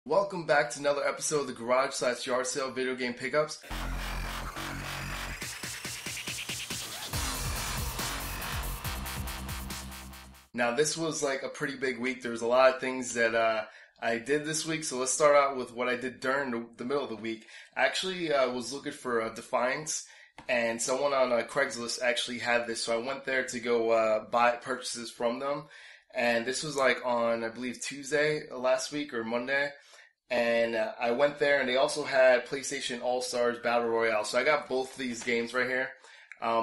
Welcome back to another episode of the Garage/Yard Sale Video Game Pickups. Now this was like a pretty big week. There's a lot of things that I did this week, so let's start out with what I did during the middle of the week. I actually was looking for Defiance, and someone on Craigslist actually had this, so I went there to go purchases from them. And this was like on, I believe, Tuesday last week or Monday. And I went there, and they also had PlayStation All-Stars Battle Royale. So I got both these games right here.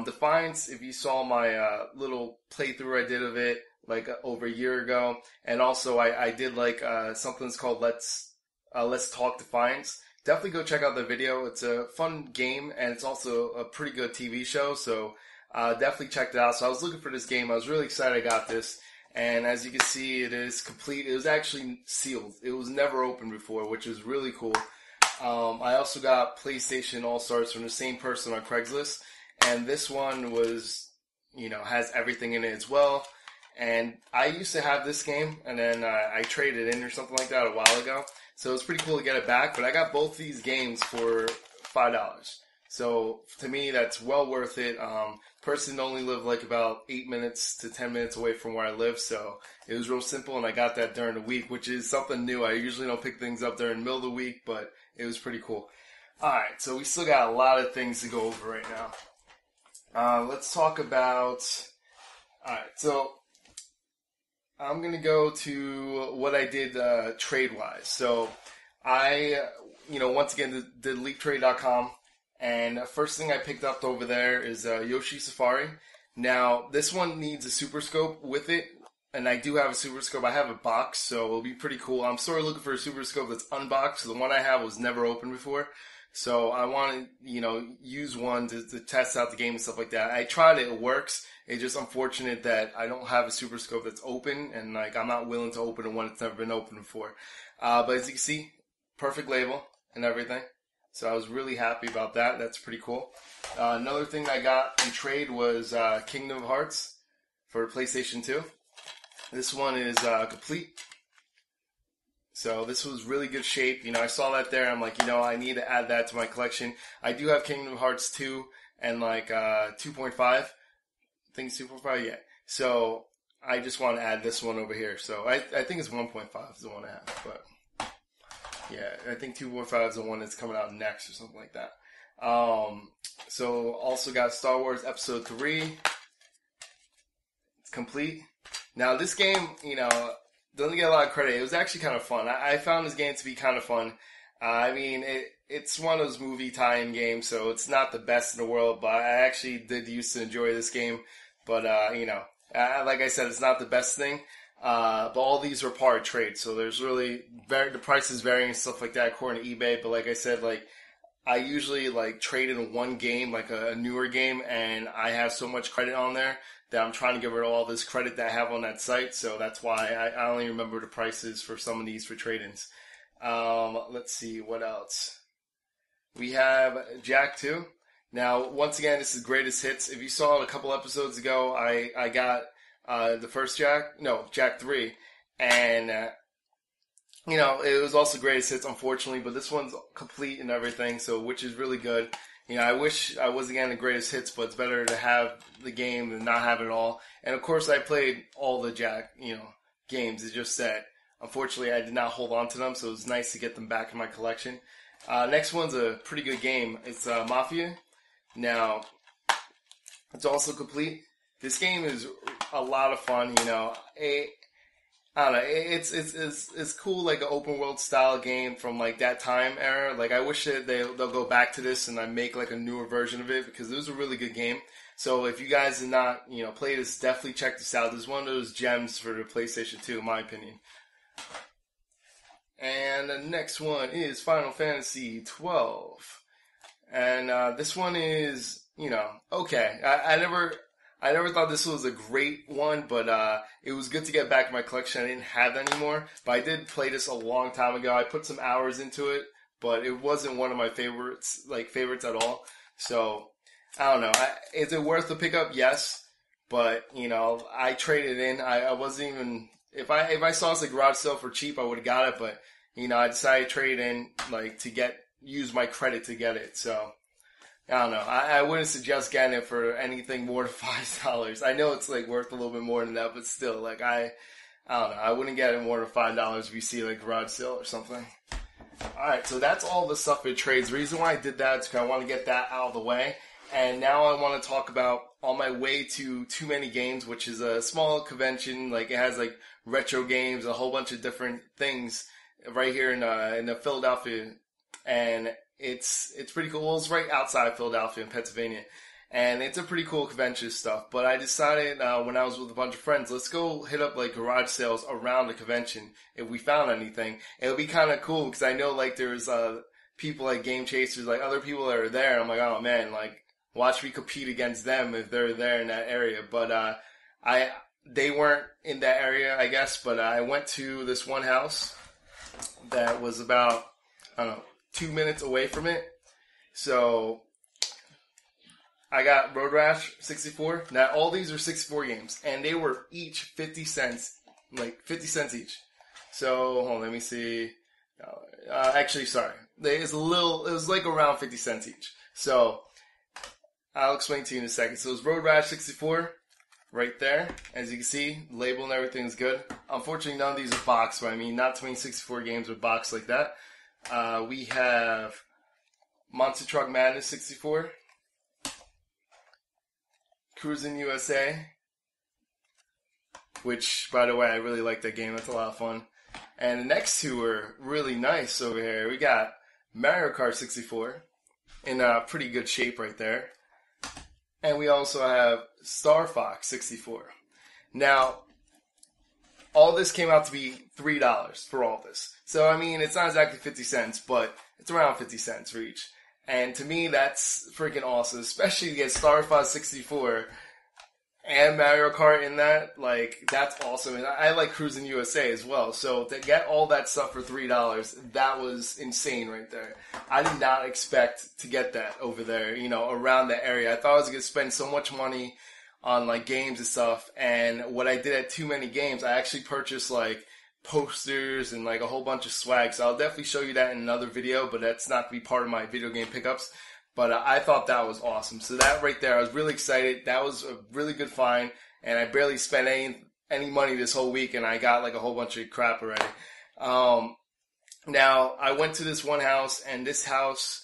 Defiance, if you saw my little playthrough I did of it, like over a year ago. And also I did like something that's called Let's Talk Defiance. Definitely go check out the video. It's a fun game, and it's also a pretty good TV show. So definitely check it out. So I was looking for this game. I was really excited I got this. And as you can see, it is complete. It was actually sealed. It was never opened before, which is really cool. I also got PlayStation All-Stars from the same person on Craigslist. And this one was, has everything in it as well. And I used to have this game, and then I traded in or something like that a while ago. So it's pretty cool to get it back. But I got both these games for $5. So to me, that's well worth it. Person only lived like about 8 minutes to 10 minutes away from where I live, so it was real simple, and I got that during the week, which is something new. I usually don't pick things up during the middle of the week, but it was pretty cool. Alright, so we still got a lot of things to go over right now. Let's talk about... Alright, so I'm going to go to what I did trade-wise. So I, once again, did LeapTrade.com. And the first thing I picked up over there is Yoshi Safari. Now, this one needs a Super Scope with it, and I do have a Super Scope. I have a box, so it'll be pretty cool. I'm sort of looking for a Super Scope that's unboxed. The one I have was never opened before, so I want to, use one to test out the game and stuff like that. I tried it; it works. It's just unfortunate that I don't have a Super Scope that's open, and I'm not willing to open a one that's never been opened before. But as you can see, perfect label and everything. So I was really happy about that. That's pretty cool. Another thing I got in trade was Kingdom Hearts for PlayStation 2. This one is complete. So this was really good shape. I saw that there. I'm like, I need to add that to my collection. I do have Kingdom Hearts 2 and 2.5. I think it's 2.5, yeah. So I just want to add this one over here. So I think it's 1.5 is the one I have, but... yeah, I think 2.5 is the one that's coming out next or something like that. So also got Star Wars Episode 3. It's complete. Now this game, doesn't get a lot of credit. It was actually kind of fun. I found this game to be kind of fun. It's one of those movie tie-in games, so it's not the best in the world, but I actually did used to enjoy this game. But, like I said, it's not the best thing. But all these are part of trade, so there's really the prices vary and stuff like that according to eBay. But like I said, I usually trade in one game, like a newer game, and I have so much credit on there that I'm trying to get rid of all this credit that I have on that site. So that's why I only remember the prices for some of these for trade-ins. Let's see what else. We have Jack 2. Now, once again, this is greatest hits. If you saw it a couple episodes ago, I got the first Jack 3, and it was also greatest hits, unfortunately, but this one's complete and everything, so which is really good. I wish I was again the greatest hits, but it's better to have the game than not have it all. And of course, I played all the Jack games. It's just that unfortunately I did not hold on to them, so it was nice to get them back in my collection. Next one's a pretty good game. It's Mafia. Now, it's also complete. This game is a lot of fun, I don't know, it's cool, like an open world style game from that time era. I wish that they'll go back to this and make a newer version of it, because it was a really good game. So if you guys did not, play this, definitely check this out. This is one of those gems for the PlayStation 2, in my opinion. And the next one is Final Fantasy 12. And this one is, okay. I never thought this was a great one, but it was good to get back in my collection. I didn't have that anymore, but I did play this a long time ago. I put some hours into it, but it wasn't one of my favorites at all. So, I don't know. Is it worth the pickup? Yes, but, I traded in. I wasn't even... If I saw this at garage sale for cheap, I would have got it, but I decided to trade in, like, use my credit to get it. So, I don't know. I wouldn't suggest getting it for anything more than $5. I know it's, like, worth a little bit more than that, but still, like, I don't know. I wouldn't get it more than $5 if you see, like, garage sale or something. Alright, so that's all the stuff it trades. The reason why I did that is because I want to get that out of the way. And now I want to talk about on my way to Too Many Games, which is a small convention. Like, it has, like, retro games, a whole bunch of different things right here in Philadelphia. And it's pretty cool. Well, it's right outside Philadelphia in Pennsylvania. And it's a pretty cool convention stuff. But I decided when I was with a bunch of friends, let's go hit up like garage sales around the convention if we found anything. It would be kind of cool because I know like there's people like Game Chasers, like other people that are there. And I'm like, oh man, like watch me compete against them if they're there in that area. But they weren't in that area, I guess. But I went to this one house that was about, I don't know, 2 minutes away from it. So I got Road Rash 64. Now, all these are 64 games, and they were each 50 cents, like 50 cents each. So, hold on, let me see. Actually, sorry. It was like around 50 cents each. So, I'll explain to you in a second. So, it's Road Rash 64 right there. As you can see, the label and everything is good. Unfortunately, none of these are boxed, but I mean, not too many 64 games are boxed like that. We have Monster Truck Madness 64. Cruisin' USA, which, by the way, I really like that game. That's a lot of fun. And the next two are really nice over here. We got Mario Kart 64 in pretty good shape right there. And we also have Star Fox 64. Now, all this came out to be $3 for all this. So, I mean, it's not exactly 50 cents, but it's around 50 cents for each. And to me, that's freaking awesome, especially to get Star Fox 64 and Mario Kart in that. Like, that's awesome. And I like Cruisin' USA as well. So to get all that stuff for $3, that was insane right there. I did not expect to get that over there, around the area. I thought I was going to spend so much money on, like, games and stuff. And what I did at Too Many Games, I actually purchased, like, posters and like a whole bunch of swag. So I'll definitely show you that in another video, but that's not to be part of my video game pickups. But I thought that was awesome. So that right there, I was really excited. That was a really good find, and I barely spent any money this whole week, and I got like a whole bunch of crap already. Now I went to this one house, and this house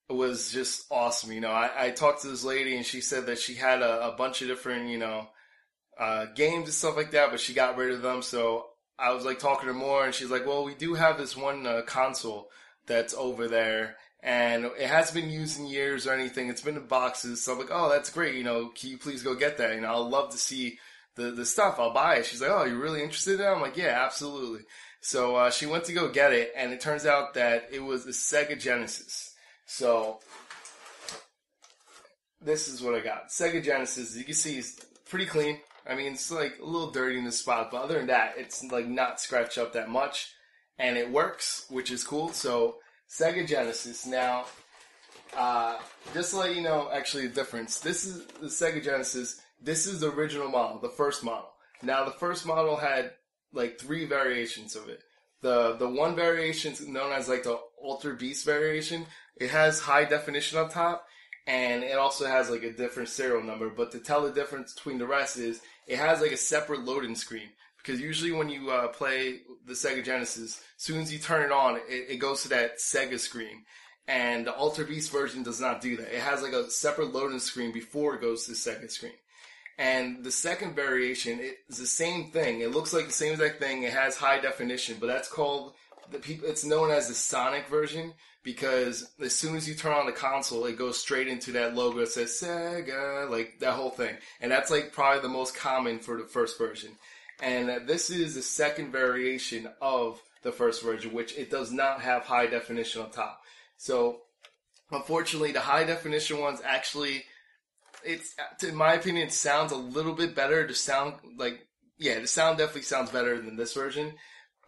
was just awesome. I talked to this lady, and she said that she had a bunch of different games and stuff like that, but she got rid of them. So I was like talking to her more, and she's like, well, we do have this one console that's over there, and it hasn't been used in years or anything. It's been in boxes. So I'm like, oh, that's great. Can you please go get that? I'll love to see the stuff. I'll buy it. She's like, oh, you're really interested in it? I'm like, yeah, absolutely. So she went to go get it, and it turns out that it was a Sega Genesis. So this is what I got. Sega Genesis, you can see, it's pretty clean. I mean, it's like a little dirty in the spot, but other than that, it's like not scratched up that much, and it works, which is cool. So, Sega Genesis. Now, just to let you know, actually, the difference. This is the Sega Genesis. This is the original model, the first model. Now, the first model had like 3 variations of it. The one variation is known as like the Ultra Beast variation. It has high definition on top, and it also has like a different serial number. But to tell the difference between the rest is it has like a separate loading screen. Because usually when you play the Sega Genesis, as soon as you turn it on, it goes to that Sega screen. And the Ultra Beast version does not do that. It has like a separate loading screen before it goes to the Sega screen. And the second variation is the same thing. It looks like the same exact thing. It has high definition, but that's called it's known as the Sonic version, because as soon as you turn on the console, it goes straight into that logo that says Sega, like that whole thing. And that's like probably the most common for the first version. And this is the second variation of the first version, which it does not have high definition on top. So, unfortunately, the high definition ones actually, in my opinion, it sounds a little bit better. The sound definitely sounds better than this version.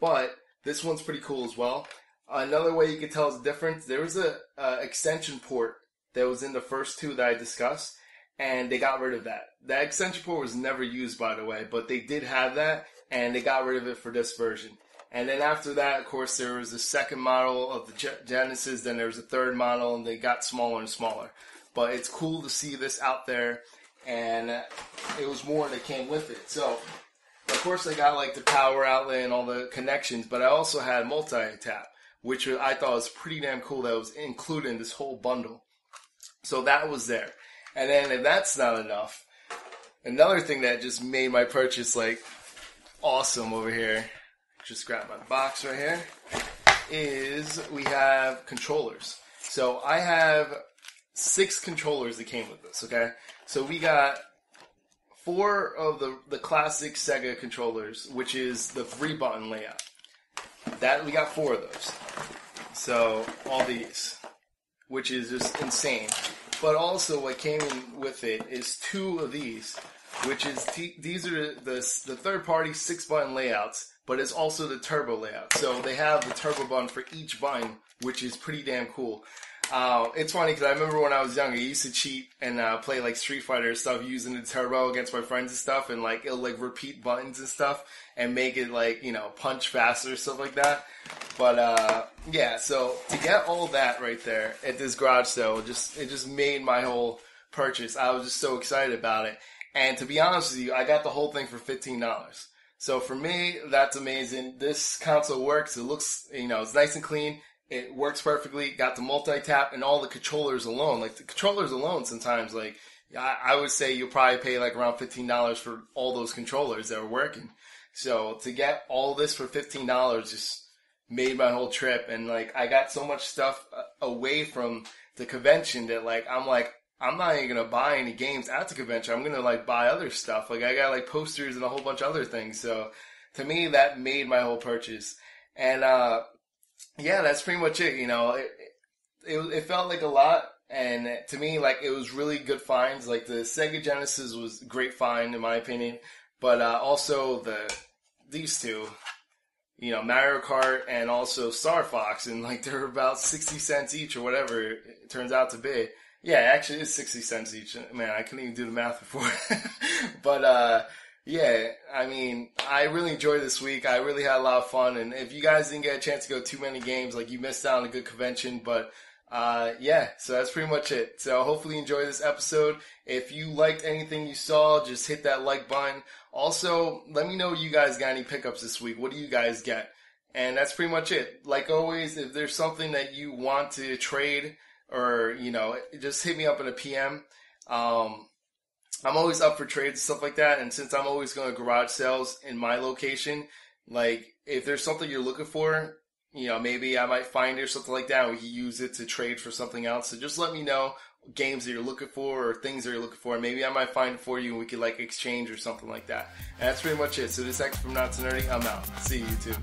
But this one's pretty cool as well. Another way you can tell the difference, there was a extension port that was in the first two that I discussed, and they got rid of that. That extension port was never used, by the way, but they did have that, and they got rid of it for this version. And then after that, of course, there was the second model of the Genesis. Then there was a third model, and they got smaller and smaller. But it's cool to see this out there, and it was more that came with it. So, of course, I got like the power outlet and all the connections, but I also had multi-tap, which I thought was pretty damn cool that was included in this whole bundle. So that was there. And then if that's not enough, another thing that just made my purchase like awesome over here, just grab my box right here, is we have controllers. So I have 6 controllers that came with this, okay? So we got 4 of the classic Sega controllers, which is the 3-button layout. That we got 4 of those. So all these, which is just insane. But also what came in with it is 2 of these, which is these are the third-party 6-button layouts, but it's also the turbo layout. So they have the turbo button for each button, which is pretty damn cool. It's funny because I remember when I was younger, I used to cheat and play like Street Fighter and stuff using the turbo against my friends and stuff, and like it'll like repeat buttons and stuff and make it like, you know, punch faster, stuff like that. But yeah, so to get all that right there at this garage sale, it just made my whole purchase. I was just so excited about it. And to be honest with you, I got the whole thing for $15. So for me, that's amazing. This console works. It looks, you know, it's nice and clean. It works perfectly. Got the multi-tap and all the controllers alone. Like the controllers alone, sometimes, like I would say you'll probably pay like around $15 for all those controllers that are working. So to get all this for $15 just made my whole trip. And like I got so much stuff away from the convention that I'm not even gonna buy any games at the convention. I'm gonna like buy other stuff. Like I got like posters and a whole bunch of other things. So to me, that made my whole purchase. And yeah, that's pretty much it. You know, it felt like a lot, and to me, like it was really good finds. Like the Sega Genesis was a great find in my opinion, but also these two, you know, Mario Kart and also Star Fox, and like they're about 60 cents each or whatever it turns out to be. Yeah, actually it's 60 cents each. Man, I couldn't even do the math before. But yeah, I mean, I really enjoyed this week. I really had a lot of fun, and if you guys didn't get a chance to go to too many games, like you missed out on a good convention, but yeah, so that's pretty much it. So hopefully you enjoyed this episode. If you liked anything you saw, just hit that like button. Also, let me know you guys got any pickups this week. What do you guys get? And that's pretty much it. Like always, if there's something that you want to trade, or, you know, just hit me up in a PM. I'm always up for trades and stuff like that. And since I'm always going to garage sales in my location, like if there's something you're looking for, you know, maybe I might find it or something like that. We can use it to trade for something else. So just let me know games that you're looking for or things that you're looking for. Maybe I might find it for you and we could like exchange or something like that. And that's pretty much it. So this is Hector from Not So Nerdy. I'm out. See you, YouTube.